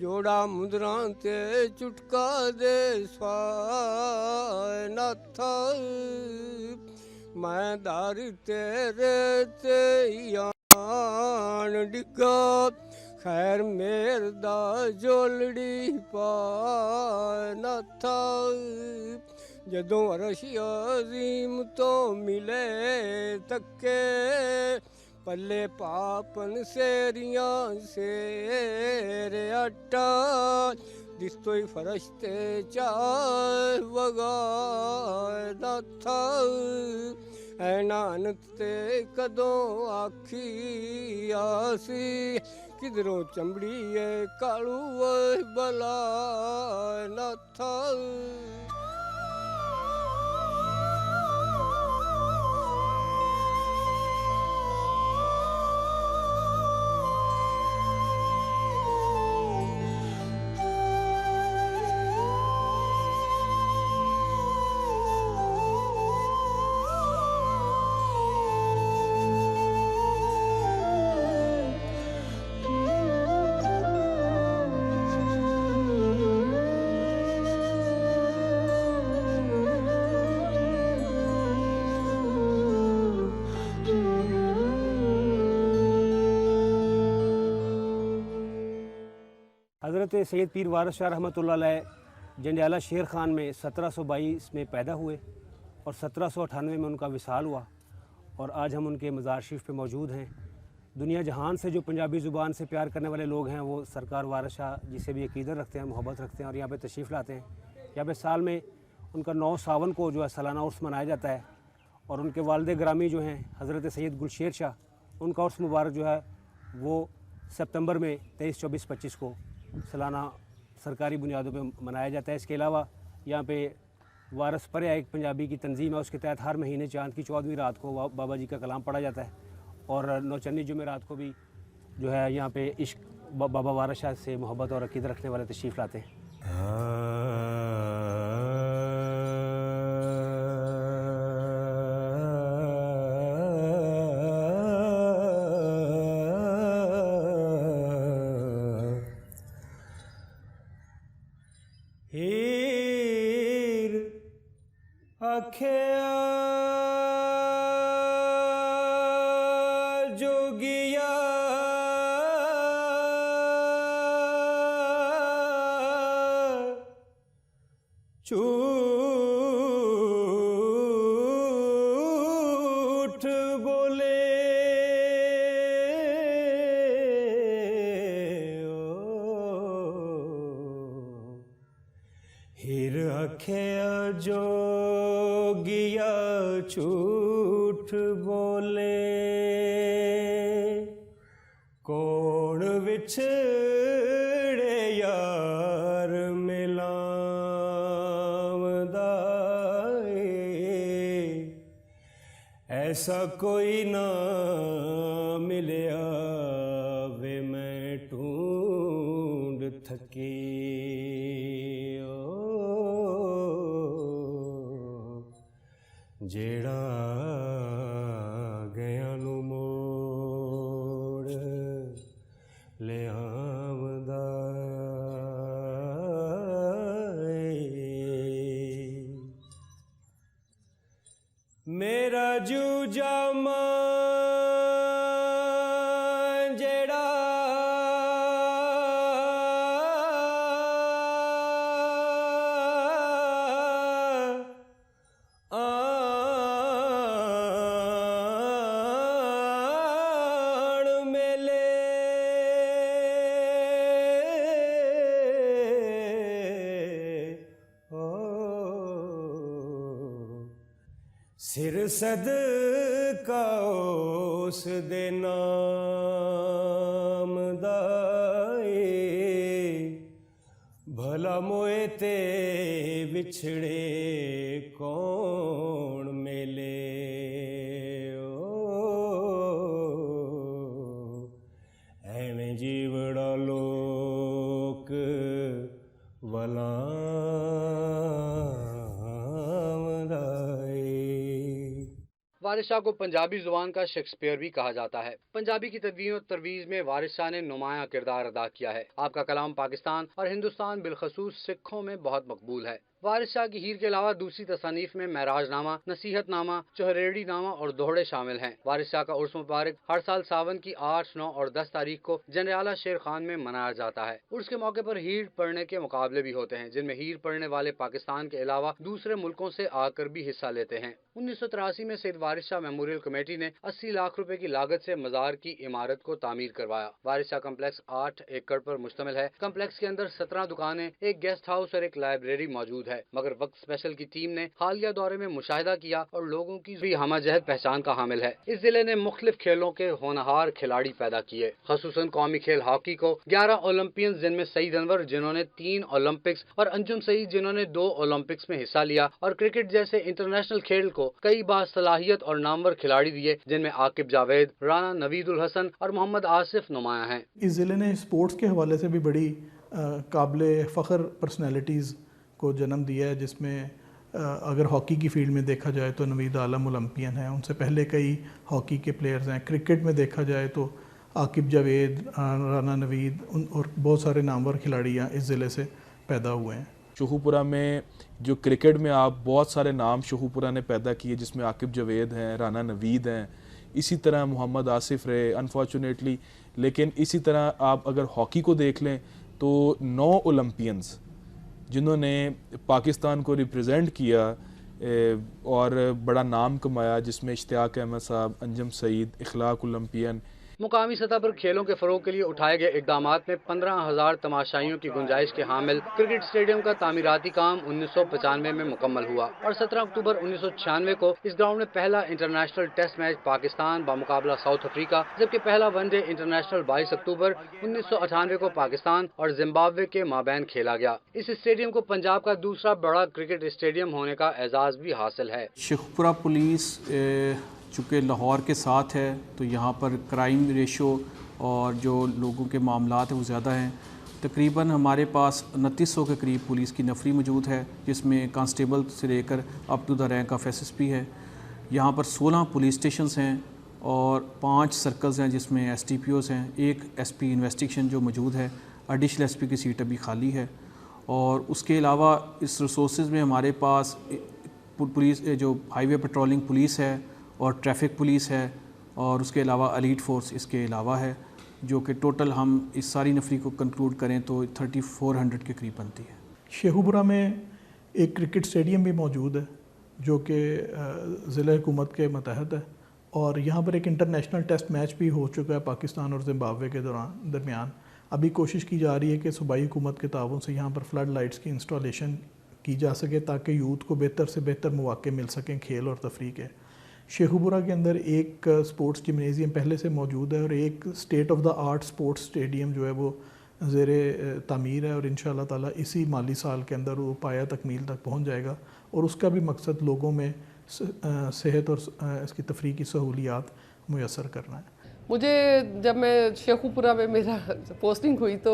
जोड़ा मुद्रा ते चुटका दे स्वाह ना था। मैं दार तेरे ते डिगा खैर मेर दा जोलड़ी पा न था। जदों अरश अजीम तो मिले तके पल्ले पापन सेरियां सेर अट्टा दिस्तोई फरश्ते चार वगा न था। नानक ते कदों आखी आसी किधरों चमड़ी है कालू बला न था। हज़रत सैयद पीर वारिस शाह रहमतुल्लाह अलैह जंडियाला शेर खान में 1722 में पैदा हुए और 1798 में उनका विसाल हुआ और आज हम उनके मज़ार शरीफ पे मौजूद हैं। दुनिया जहान से जो पंजाबी ज़ुबान से प्यार करने वाले लोग हैं वो सरकार वारिस शाह जिसे भी अकीदत रखते हैं, मोहब्बत रखते हैं और यहाँ पे तशरीफ़ लाते हैं। यहाँ पे साल में उनका 9 सावन को जो है सालाना उर्स मनाया जाता है और उनके वालिद ग्रामी जो हैं हज़रत सैयद गुलशेर शाह, उनका उर्स मुबारक जो है वो सितंबर में 23, 24, 25 को सालाना सरकारी बुनियादों पे मनाया जाता है। इसके अलावा यहाँ पे वारिस पर एक पंजाबी की तंजीम है, उसके तहत हर महीने चाँद की 14वीं रात को बाबा जी का कलाम पढ़ा जाता है और नौचंदी जुमेरात को भी जो है यहाँ पे इश्क बाबा वारिस शाह से मोहब्बत और अकीदत रखने वाले तशरीफ़ लाते हैं। जोगिया झूठ बोले हिर आख्या जोगिया झूठ बोले कौन विछड़े यार मिलावदा ऐसा कोई ना मिलिया वे मैं ढूंढ थकी जेड़ा गया नू मोड़ ले आमदा मेरा जूजा जेड़ा सिर सदका उस दे नाम दाए भला मोए ते विछड़े कौन मिले एवें जीवड़ा लोक वला वारिस शाह को पंजाबी जुबान का शेक्सपियर भी कहा जाता है। पंजाबी की तदवीन और तरवीज में वारिस शाह ने नुमाया किरदार अदा किया है। आपका कलाम पाकिस्तान और हिंदुस्तान बिलखसूस सिखों में बहुत मकबूल है। वारिस शाह की हीर के अलावा दूसरी तसानीफ में महराजनामा, नसीहतनामा, चौहरेड़ी नामा और दोहड़े शामिल हैं। वारिस शाह का उर्स मुबारक हर साल सावन की 8, 9 और 10 तारीख को जनरयाला शेर खान में मनाया जाता है। उर्स के मौके पर हीर पढ़ने के मुकाबले भी होते हैं, जिनमें हीर पढ़ने वाले पाकिस्तान के अलावा दूसरे मुल्कों से आकर भी हिस्सा लेते हैं। 1983 में सैयद वारिस शाह मेमोरियल कमेटी ने 80 लाख रुपए की लागत से मजार की इमारत को तामीर करवाया। वारिस शाह कम्प्लेक्स 8 एकड़ पर मुश्तमिल है। कम्प्लेक्स के अंदर 17 दुकानें, एक गेस्ट हाउस और एक लाइब्रेरी मौजूद है। मगर वक्त स्पेशल की टीम ने हालिया दौरे में मुशाहिदा किया और लोगों की भी हमजहद पहचान का हामिल है। इस जिले ने मुख्तलिफ खेलों के होनहार खिलाड़ी पैदा किए। खसूसन कौमी खेल हॉकी को 11 ओलंपियंस, जिनमें सईद अनवर जिन्होंने 3 ओलंपिक्स और अंजुम सईद जिन्होंने 2 ओलंपिक्स में हिस्सा लिया, और क्रिकेट जैसे इंटरनेशनल खेल को कई बार सलाहियत और नामवर खिलाड़ी दिए, जिनमें आकिब जावेद, राना नवीदुल हसन और मोहम्मद आसिफ नुमाया हैं। इस ज़िले ने स्पोर्ट्स के हवाले से भी बड़ी काबिल फ़ख्र पर्सनैलिटीज़ को जन्म दिया है, जिसमें अगर हॉकी की फील्ड में देखा जाए तो नवीद आलम ओलंपियन है, उनसे पहले कई हॉकी के प्लेयर्स हैं। क्रिकेट में देखा जाए तो आकिब जावेद, राना नवीद और बहुत सारे नामवर खिलाड़ी इस ज़िले से पैदा हुए हैं। शोहपुरा में जो क्रिकेट में आप बहुत सारे नाम शोहपुरा ने पैदा किए, जिसमें आकिब जावेद हैं, राना नवीद हैं, इसी तरह मोहम्मद आसिफ रहे अनफॉर्चुनेटली। लेकिन इसी तरह आप अगर हॉकी को देख लें तो 9 ओलंपियंस जिन्होंने पाकिस्तान को रिप्रेजेंट किया और बड़ा नाम कमाया, जिसमें इश्तियाक अहमद साहब, अंजम सईद, इखलाक ओलंपियन। मुकामी सतह पर खेलों के फरोग के लिए उठाए गए इकदामात में 15,000 तमाशाइयों की गुंजाइश के हामिल क्रिकेट स्टेडियम का तामीराती काम 1995 में मुकम्मल हुआ और 17 अक्टूबर 1996 को इस ग्राउंड में पहला इंटरनेशनल टेस्ट मैच पाकिस्तान बामुकाबला साउथ अफ्रीका, जबकि पहला वनडे इंटरनेशनल 22 अक्टूबर 1998 को पाकिस्तान और जिम्बाब्वे के माबैन खेला गया। इस स्टेडियम को पंजाब का दूसरा बड़ा क्रिकेट स्टेडियम होने का एजाज भी हासिल है। शेखुपुरा पुलिस चूँकि लाहौर के साथ है तो यहाँ पर क्राइम रेशो और जो लोगों के मामलात हैं वो ज़्यादा हैं। तकरीबन हमारे पास 2900 के करीब पुलिस की नफरी मौजूद है, जिसमें कांस्टेबल से लेकर up to the rank of SSP है। यहाँ पर 16 पुलिस स्टेशंस हैं और 5 सर्कल्स हैं जिसमें STPOs हैं, एक SP इन्वेस्टिगेशन जो मौजूद है, एडिशनल SP की सीट अभी खाली है। और उसके अलावा इस रिसोर्स में हमारे पास पुलिस जो हाईवे पेट्रोलिंग पुलिस है और ट्रैफिक पुलिस है और उसके अलावा एलीट फोर्स इसके अलावा है, जो कि टोटल हम इस सारी नफरी को कंक्लूड करें तो 3400 के करीब बनती है। शेखुपुरा में एक क्रिकेट स्टेडियम भी मौजूद है जो कि ज़िला हुकूमत के मतहत है और यहाँ पर एक इंटरनेशनल टेस्ट मैच भी हो चुका है पाकिस्तान और जिम्बाब्वे के दरमियान। अभी कोशिश की जा रही है कि सूबाई हुकूमत के ताउन से यहाँ पर फ्लड लाइट्स की इंस्टॉलेशन की जा सके ताकि यूथ को बेहतर से बेहतर मौके मिल सकें खेल और तफरीह के। शेखुपुरा के अंदर एक स्पोर्ट्स जिम्नेजियम पहले से मौजूद है और एक state of the art sports stadium जो है वो ज़ेरे तामीर है और इंशाअल्लाह ताला इसी माली साल के अंदर वो पाया तकमील तक पहुंच जाएगा और उसका भी मकसद लोगों में सेहत और इसकी तफरीह की सहूलियात मुयस्सर करना है। मुझे जब मैं शेखुपुरा में मेरा पोस्टिंग हुई तो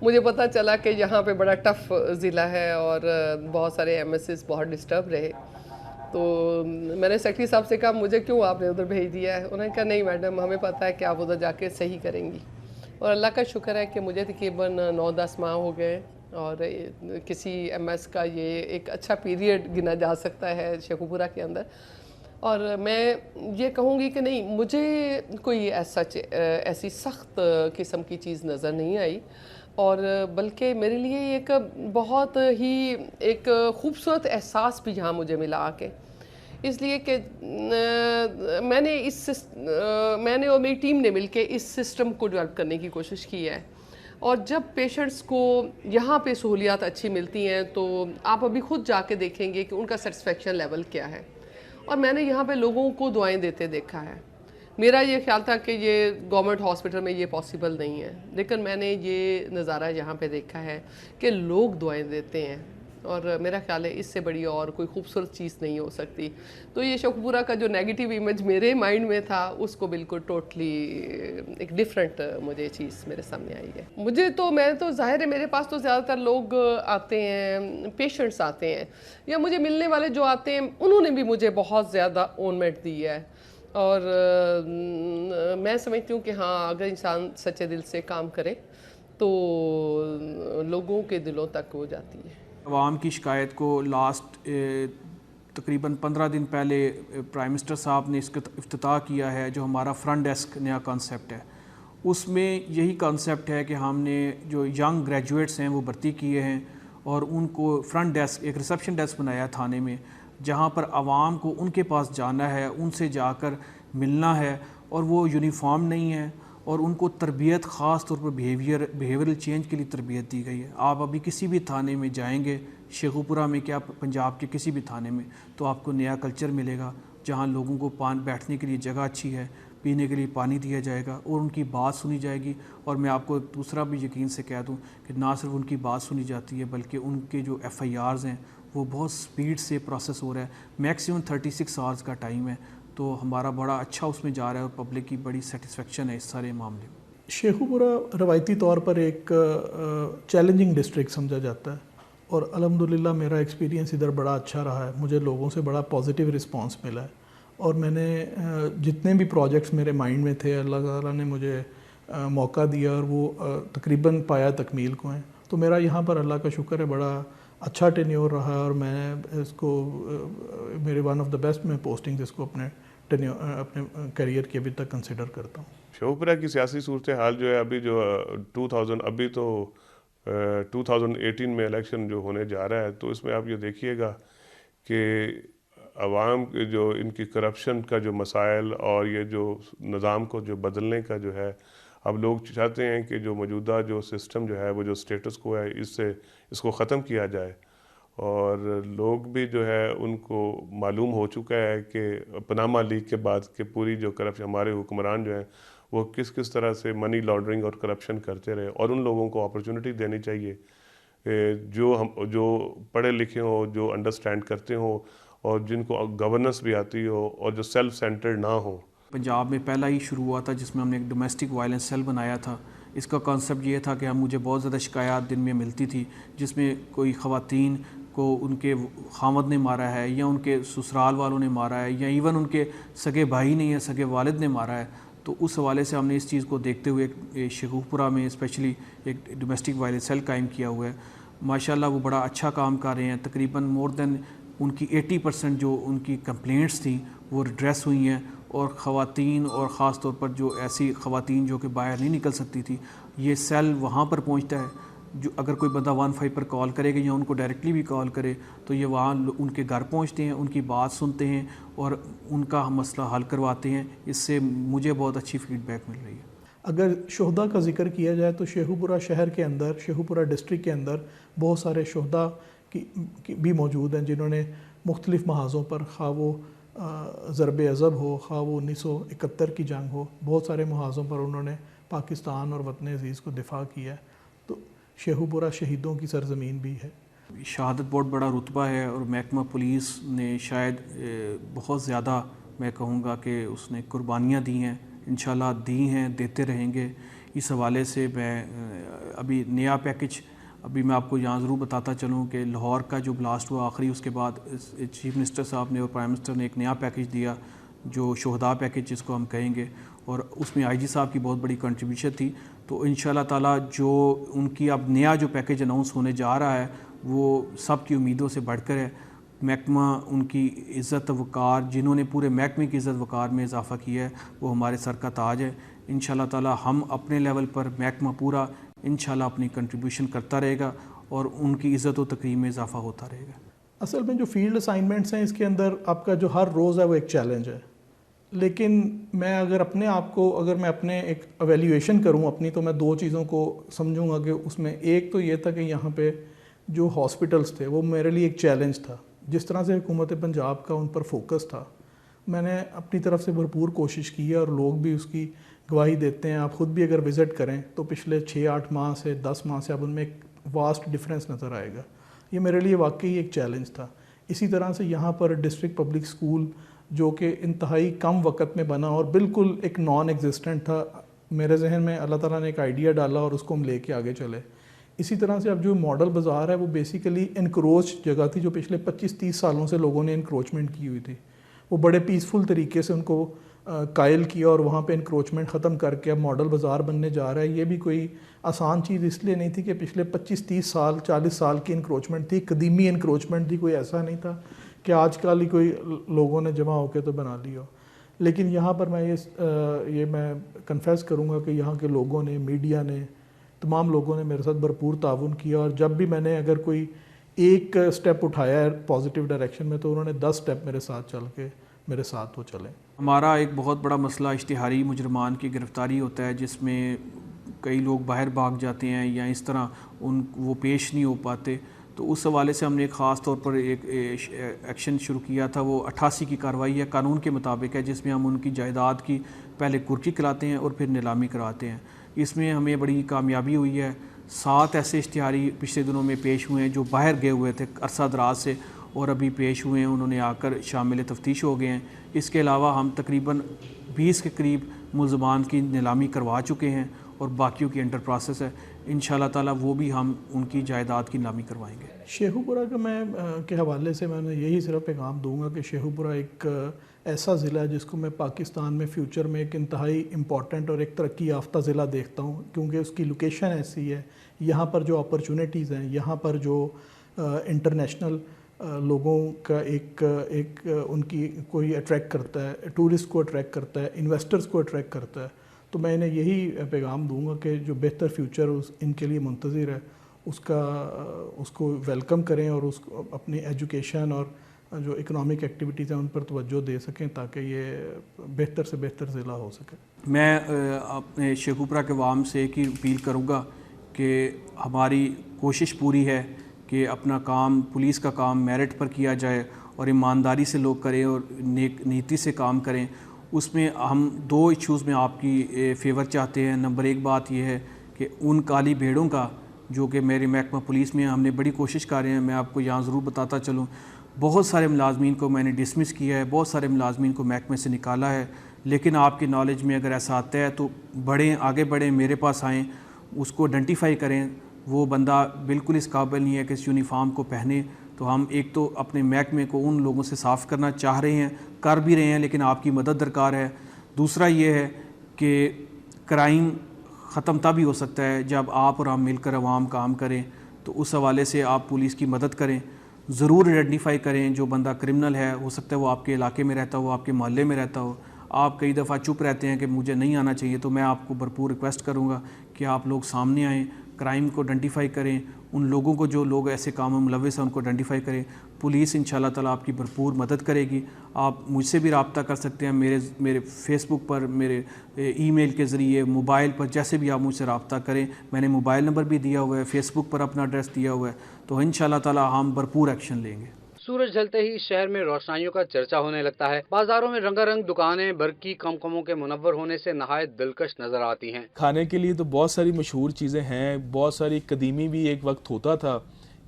मुझे पता चला कि यहाँ पे बड़ा टफ़ ज़िला है और बहुत सारे MSs बहुत डिस्टर्ब रहे। तो मैंने सेक्रेटरी साहब से कहा मुझे क्यों आपने उधर भेज दिया है। उन्होंने कहा नहीं मैडम, हमें पता है कि आप उधर जाके सही करेंगी। और अल्लाह का शुक्र है कि मुझे तकरीबन 9-10 माह हो गए और किसी MS का ये एक अच्छा पीरियड गिना जा सकता है शेखुपुरा के अंदर। और मैं ये कहूँगी कि नहीं, मुझे कोई ऐसी सख्त किस्म की चीज़ नज़र नहीं आई और बल्कि मेरे लिए एक बहुत ही एक ख़ूबसूरत एहसास भी यहाँ मुझे मिला आके, इसलिए कि मैंने और मेरी टीम ने मिलके इस सिस्टम को डेवलप करने की कोशिश की है। और जब पेशेंट्स को यहाँ पे सहूलियात अच्छी मिलती हैं तो आप अभी ख़ुद जाके देखेंगे कि उनका सेटिस्फेक्शन लेवल क्या है। और मैंने यहाँ पे लोगों को दुआएं देते देखा है। मेरा ये ख्याल था कि ये गवर्नमेंट हॉस्पिटल में ये पॉसिबल नहीं है, लेकिन मैंने ये नज़ारा यहाँ पे देखा है कि लोग दुआएं देते हैं और मेरा ख्याल है इससे बड़ी और कोई खूबसूरत चीज़ नहीं हो सकती। तो ये शेखुपुरा का जो नेगेटिव इमेज मेरे माइंड में था उसको बिल्कुल टोटली एक डिफरेंट मुझे चीज़ मेरे सामने आई है। मुझे तो मैं तो ज़ाहिर है मेरे पास तो ज़्यादातर लोग आते हैं, पेशेंट्स आते हैं या मुझे मिलने वाले जो आते हैं उन्होंने भी मुझे बहुत ज़्यादा ओनमेट दी है। और मैं समझती हूँ कि हाँ, अगर इंसान सच्चे दिल से काम करे तो लोगों के दिलों तक वो जाती है। अवाम की शिकायत को लास्ट तकरीबन 15 दिन पहले प्राइम मिनिस्टर साहब ने इसका इफ्तिताह किया है, जो हमारा फ्रंट डेस्क नया कॉन्सेप्ट है। उसमें यही कॉन्सेप्ट है कि हमने जो यंग ग्रेजुएट्स हैं वो भर्ती किए हैं और उनको फ्रंट डेस्क एक रिसेप्शन डेस्क बनाया थाने में, जहाँ पर आवाम को उनके पास जाना है, उनसे जाकर मिलना है और वो यूनिफॉर्म नहीं है और उनको तरबियत ख़ास तौर पर बिहेवियरल चेंज के लिए तरबियत दी गई है। आप अभी किसी भी थाने में जाएंगे, शेखुपुरा में क्या पंजाब के किसी भी थाने में, तो आपको नया कल्चर मिलेगा जहाँ लोगों को बैठने के लिए जगह अच्छी है, पीने के लिए पानी दिया जाएगा और उनकी बात सुनी जाएगी। और मैं आपको दूसरा भी यकीन से कह दूँ कि ना सिर्फ उनकी बात सुनी जाती है बल्कि उनके जो FIRs हैं वो बहुत स्पीड से प्रोसेस हो रहा है। मैक्सिमम 36 आवर्स का टाइम है, तो हमारा बड़ा अच्छा उसमें जा रहा है और पब्लिक की बड़ी सेटिस्फेक्शन है इस सारे मामले में। शेखुपुरा रवायती तौर पर एक चैलेंजिंग डिस्ट्रिक्ट समझा जाता है और अल्हम्दुलिल्लाह मेरा एक्सपीरियंस इधर बड़ा अच्छा रहा है। मुझे लोगों से बड़ा पॉजिटिव रिस्पांस मिला है और मैंने जितने भी प्रोजेक्ट्स मेरे माइंड में थे अल्लाह ताला ने मुझे मौका दिया और वो तकरीबन पाया तकमील को हैं। तो मेरा यहाँ पर अल्लाह का शुक्र है बड़ा अच्छा टेन्योर रहा और मैं इसको मेरे वन ऑफ द बेस्ट में पोस्टिंग्स इसको अपने करियर के अभी तक कंसिडर करता हूँ। शेखुपुरा की सियासी सूरत हाल जो है अभी जो 2018 में इलेक्शन जो होने जा रहा है, तो इसमें आप ये देखिएगा कि आवाम के जो इनकी करप्शन का जो मसाइल और ये जो निज़ाम को जो बदलने का जो है, अब लोग चाहते हैं कि जो मौजूदा जो सिस्टम जो है वो जो स्टेटस को है इसको ख़त्म किया जाए। और लोग भी जो है उनको मालूम हो चुका है कि पनामा लीक के बाद के पूरी जो करप्शन हमारे हुक्मरान जो हैं वो किस किस तरह से मनी लॉन्ड्रिंग और करप्शन करते रहे, और उन लोगों को अपॉर्चुनिटी देनी चाहिए जो पढ़े लिखे हो, जो अंडरस्टैंड करते हो और जिनको गवर्नेंस भी आती हो और जो सेल्फ सेंटर्ड ना हो। पंजाब में पहला ही शुरू हुआ था जिसमें हमने एक डोमेस्टिक वायलेंस सेल बनाया था। इसका कॉन्सेप्ट ये था कि मुझे बहुत ज़्यादा शिकायत दिन में मिलती थी जिसमें कोई ख़वातीन को उनके खामद ने मारा है या उनके ससुराल वालों ने मारा है या इवन उनके सगे भाई ने या सगे वालिद ने मारा है। तो उस हवाले से हमने इस चीज़ को देखते हुए शेखुपुरा में स्पेशली एक डोमेस्टिक वायलेंस सेल कायम किया हुआ है। माशाल्लाह वो बड़ा अच्छा काम कर रहे हैं। तकरीबन मोर देन उनकी 80% जो उनकी कंप्लेंट्स थी वो रिड्रेस हुई हैं, और ख़वातीन और ख़ास तौर पर जो ऐसी ख़वातीन जो कि बाहर नहीं निकल सकती थी, ये सेल वहाँ पर पहुँचता है। जो अगर कोई बंदा 15 पर कॉल करेगा या उनको डायरेक्टली भी कॉल करे तो ये वहाँ उनके घर पहुँचते हैं, उनकी बात सुनते हैं और उनका मसला हल करवाते हैं। इससे मुझे बहुत अच्छी फ़ीडबैक मिल रही है। अगर शोहदा का जिक्र किया जाए तो शेखुपुरा शहर के अंदर, शेखुपुरा डिस्ट्रिक्ट के अंदर बहुत सारे शोहदा की भी मौजूद हैं जिन्होंने मुख्तलिफ़ महाज़ों पर, खा वो ज़रब अज़ब हो, खा वो 1971 की जंग हो, बहुत सारे महाज़ों पर उन्होंने पाकिस्तान और वतन अज़ीज़ को दिफा किया है। तो शेखुपुरा शहीदों की सरज़मीन भी है। शहादत बहुत बड़ा रुतबा है और महकमा पुलिस ने शायद बहुत ज़्यादा, मैं कहूँगा कि उसने कुर्बानियाँ दी हैं, इंशाल्लाह दी हैं, देते रहेंगे। इस हवाले से मैं अभी नया पैकेज अभी मैं आपको यहाँ ज़रूर बताता चलूँ कि लाहौर का जो ब्लास्ट हुआ आखिरी, उसके बाद चीफ मिनिस्टर साहब ने और प्राइम मिनिस्टर ने एक नया पैकेज दिया जो शोहदा पैकेज जिसको हम कहेंगे, और उसमें आईजी साहब की बहुत बड़ी कंट्रीब्यूशन थी। तो इंशाल्लाह ताला जो उनकी अब नया जो पैकेज अनाउंस होने जा रहा है वो सब की उम्मीदों से बढ़कर है। महकमा उनकी इज़्ज़त वक़ार, जिन्होंने पूरे महकमे की इज़्ज़त वक़ार में इजाफ़ा किया है, वो हमारे सर का ताज है। इंशाल्लाह ताला हम अपने लेवल पर महकमा पूरा इंशाल्लाह अपनी कंट्रीब्यूशन करता रहेगा और उनकी इज़्ज़त व तकरीम में इजाफ़ा होता रहेगा। असल में जो फील्ड असाइनमेंट्स हैं इसके अंदर आपका जो हर रोज़ है वो एक चैलेंज है, लेकिन मैं अगर मैं अपने एक एवेल्यूएशन करूं अपनी, तो मैं दो चीज़ों को समझूंगा कि उसमें एक तो ये था कि यहाँ पे जो हॉस्पिटल्स थे वो मेरे लिए एक चैलेंज था। जिस तरह से हुकूमत पंजाब का उन पर फोकस था, मैंने अपनी तरफ से भरपूर कोशिश की है और लोग भी उसकी गवाही देते हैं। आप ख़ुद भी अगर विज़िट करें तो पिछले 6-8 माह से 10 माह से अब उनमें एक वास्ट डिफरेंस नज़र आएगा। ये मेरे लिए वाकई एक चैलेंज था। इसी तरह से यहाँ पर डिस्ट्रिक्ट पब्लिक स्कूल जो कि इंतहाई कम वक़्त में बना और बिल्कुल एक नॉन एग्जिस्टेंट था, मेरे जहन में अल्लाह ताला ने एक आइडिया डाला और उसको हम लेके आगे चले। इसी तरह से अब जो मॉडल बाज़ार है वो बेसिकली इनक्रोच जगह थी जो पिछले 25-30 सालों से लोगों ने इनक्रोचमेंट की हुई थी। वो बड़े पीसफुल तरीके से उनको कायल किया और वहाँ पे इनक्रोचमेंट ख़त्म करके अब मॉडल बाज़ार बनने जा रहा है। ये भी कोई आसान चीज़ इसलिए नहीं थी कि पिछले 25-30 साल 40 साल की इनक्रोचमेंट थी, कदीमी इनक्रोचमेंट थी, कोई ऐसा नहीं था कि आजकल ही कोई लोगों ने जमा होकर तो बना ली हो। लेकिन यहाँ पर मैं मैं कन्फेस करूँगा कि यहाँ के लोगों ने, मीडिया ने, तमाम लोगों ने मेरे साथ भरपूर ताउन किया और जब भी मैंने अगर कोई एक स्टेप उठाया है पॉजिटिव डायरेक्शन में तो उन्होंने 10 स्टेप मेरे साथ चल के मेरे साथ वो चले। हमारा एक बहुत बड़ा मसला इश्तिहारी मुजरमान की गिरफ़्तारी होता है जिसमें कई लोग बाहर भाग जाते हैं या इस तरह वो पेश नहीं हो पाते। तो उस हवाले से हमने ख़ास तौर पर एक एक्शन शुरू किया था। वो 88 की कार्रवाई है, कानून के मुताबिक है, जिसमें हम उनकी जायदाद की पहले कुर्की कराते हैं और फिर नीलामी कराते हैं। इसमें हमें बड़ी कामयाबी हुई है। 7 ऐसे इश्तिहारी पिछले दिनों में पेश हुए हैं जो बाहर गए हुए थे अरसा दराज से और अभी पेश हुए हैं, उन्होंने आकर शामिल तफ्तीश हो गए हैं। इसके अलावा हम तकरीबन 20 के करीब मुल्ज़मान की नीलामी करवा चुके हैं और बाकियों की अंडर प्रोसेस है। इंशाल्लाह ताला वो भी हम उनकी जायदाद की नीलामी करवाएंगे। शेखुपुरा का के हवाले से मैं यही सिर्फ पैगाम दूंगा कि शेखुपुरा एक ऐसा ज़िला है जिसको मैं पाकिस्तान में फ़्यूचर में एक इंतहाई इम्पॉर्टेंट और एक तरक्की याफ्ता ज़िला देखता हूँ, क्योंकि उसकी लोकेशन ऐसी है। यहाँ पर जो अपॉर्चुनिटीज़ हैं, यहाँ पर जो इंटरनेशनल लोगों का एक उनकी कोई अट्रैक्ट करता है, टूरिस्ट को अट्रैक्ट करता है, इन्वेस्टर्स को अट्रैक्ट करता है। तो मैं इन्हें यही पैगाम दूंगा कि जो बेहतर फ्यूचर इनके लिए मुंतज़िर है उसको वेलकम करें और उसको अपनी एजुकेशन और जो इकोनॉमिक एक्टिविटीज़ हैं उन पर तवज्जो दे सकें ताकि ये बेहतर से बेहतर ज़िला हो सके। मैं अपने शेखुपुरा के वाम से एक ही अपील करूँगा कि हमारी कोशिश पूरी है कि अपना काम, पुलिस का काम मेरिट पर किया जाए और ईमानदारी से लोग करें और नीति से काम करें। उसमें हम 2 इश्यूज़ में आपकी फेवर चाहते हैं। नंबर 1 बात यह है कि उन काली भेड़ों का जो कि मेरे महकमा पुलिस में हमने बड़ी कोशिश कर रहे हैं, मैं आपको यहाँ ज़रूर बताता चलूँ, बहुत सारे मुलाजमीन को मैंने डिसमिस किया है, बहुत सारे मुलाजमीन को महकमे से निकाला है। लेकिन आपकी नॉलेज में अगर ऐसा आता है तो बढ़ें, आगे बढ़ें, मेरे पास आएँ, उसको आइडेंटिफाई करें, वो बंदा बिल्कुल इस काबिल नहीं है कि इस यूनिफॉर्म को पहने। तो हम एक तो अपने महकमे को उन लोगों से साफ़ करना चाह रहे हैं, कर भी रहे हैं, लेकिन आपकी मदद दरकार है। दूसरा ये है कि क्राइम ख़त्म तब ही हो सकता है जब आप और हम मिलकर अवाम काम करें। तो उस हवाले से आप पुलिस की मदद करें, ज़रूर आइडेंटिफाई करें जो बंदा क्रिमिनल है। हो सकता है वो आपके इलाके में रहता हो, आपके मोहल्ले में रहता हो, आप कई दफ़ा चुप रहते हैं कि मुझे नहीं आना चाहिए। तो मैं आपको भरपूर रिक्वेस्ट करूँगा कि आप लोग सामने आएँ, क्राइम को आइडेंटिफाई करें, उन लोगों को जो लोग ऐसे कामों में मुलव्वस हैं उनको आइडेंटिफाई करें। पुलिस इंशाल्लाह ताला आपकी भरपूर मदद करेगी। आप मुझसे भी रब्ता कर सकते हैं, मेरे फेसबुक पर, मेरे ईमेल के ज़रिए, मोबाइल पर, जैसे भी आप मुझसे रब्ता करें। मैंने मोबाइल नंबर भी दिया हुआ है, फेसबुक पर अपना एड्रेस दिया हुआ है। तो इंशाल्लाह ताला हम भरपूर एक्शन लेंगे। सूरज ढलते ही शहर में रोशनाइयों का चर्चा होने लगता है। बाजारों में रंगारंग दुकानें बरकी कमकमों के मुनव्वर होने से नहायत दिलकश नजर आती हैं। खाने के लिए तो बहुत सारी मशहूर चीज़ें हैं, बहुत सारी कदीमी भी एक वक्त होता था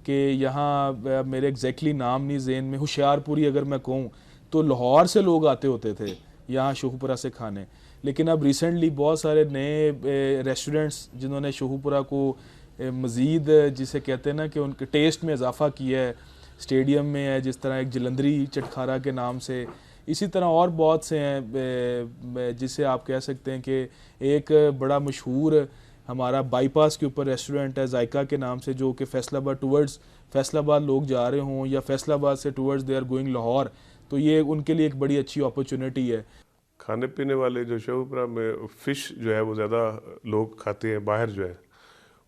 कि यहाँ मेरे एग्जैक्टली नाम नहीं ज़हन में, होशियारपुरी अगर मैं कहूँ तो लाहौर से लोग आते होते थे यहाँ शेखुपुरा से खाने। लेकिन अब रिसेंटली बहुत सारे नए रेस्टोरेंट्स जिन्होंने शेखुपुरा को मज़ीद, जिसे कहते हैं ना कि उनके टेस्ट में इजाफ़ा किया है, स्टेडियम में है जिस तरह एक जलंधरी चटखारा के नाम से, इसी तरह और बहुत से हैं जिसे आप कह सकते हैं कि एक बड़ा मशहूर हमारा बाईपास के ऊपर रेस्टोरेंट है जायका के नाम से, जो कि फैसलाबाद टूवर्ड्स फैसलाबाद लोग जा रहे हों या फैसलाबाद से towards they are going Lahore, तो ये उनके लिए एक बड़ी अच्छी अपॉर्चुनिटी है। खाने पीने वाले जो शेखुपुरा में फ़िश जो है वो ज़्यादा लोग खाते हैं बाहर जो है।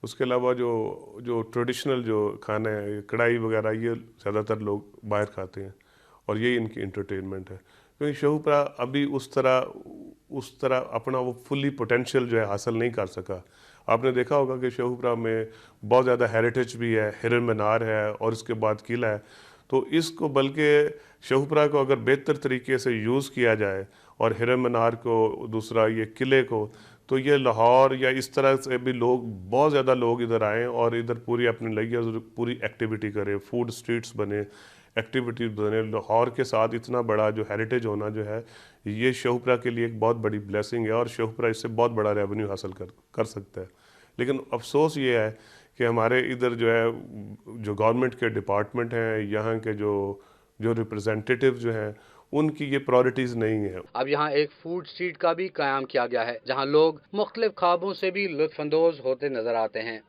उसके अलावा जो ट्रेडिशनल जो खाना है, कढ़ाई वगैरह, ये ज़्यादातर लोग बाहर खाते हैं और यही इनकी इंटरटेनमेंट है। क्योंकि शेखुपुरा अभी उस तरह अपना वो फुली पोटेंशियल जो है हासिल नहीं कर सका। आपने देखा होगा कि शेखुपुरा में बहुत ज़्यादा हेरिटेज भी है, हिरन मीनार है और इसके बाद किला है। तो इसको बल्कि शेखुपुरा को अगर बेहतर तरीके से यूज़ किया जाए और हिरन मीनार को, दूसरा ये किले को, तो ये लाहौर या इस तरह से भी बहुत ज़्यादा लोग इधर आएँ और इधर पूरी अपनी लगी पूरी एक्टिविटी करें, फूड स्ट्रीट्स बने, एक्टिविटीज बने। लाहौर के साथ इतना बड़ा जो हेरिटेज होना जो है, ये शेखुपुरा के लिए एक बहुत बड़ी ब्लेसिंग है और शेखुपुरा इससे बहुत बड़ा रेवेन्यू हासिल कर सकता है। लेकिन अफसोस ये है कि हमारे इधर जो है, जो गवर्नमेंट के डिपार्टमेंट हैं, यहाँ के जो रिप्रेजेंटेटिव जो हैं, उनकी ये प्रायोरिटीज नहीं है। अब यहाँ एक फूड स्ट्रीट का भी क़याम किया गया है जहाँ लोग मुख्तलिफ ख्वाबों से भी लुत्फानंदोज होते नजर आते हैं।